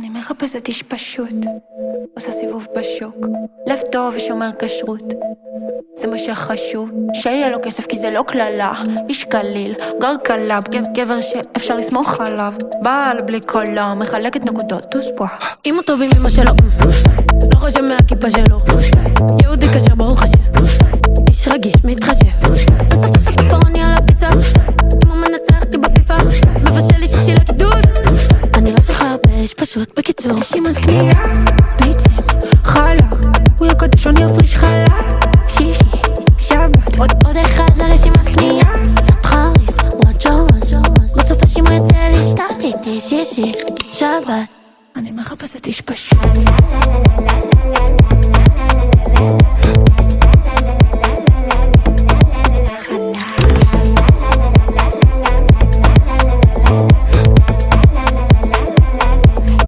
אני מחפשת איש פשוט, עושה סיבוב בשוק, לב טוב ושומר כשרות, זה מה שחשוב, שיהיה לו כסף כי זה לא כללה, איש קליל, גר קלאב, גבר שאפשר לסמוך עליו, בעל בלי קולה, מחלקת נקודות, טוספו. אם הוא טוב עם אמא שלו, לא חושב מהכיפה שלו, יהודי כשר ברוך השם, איש רגיש מתחשב, עושה פפרוני על הפיצה, אם הוא מנצח אותי בפיפה, מבשל לי שישי לקידוד, אני לא צריכה הרבה, איש פשוט בקיצור. רשימת קנייה, ביצים, חלב, הוא יקודש אני אפריש חלב, שישי, שבת, עוד אחד לרשימת קנייה, קצת חריף, וואג'ורס, בסוף השימו יוצא להשתת איתי, שישי, שבת. אני מחפשת איש פשוט.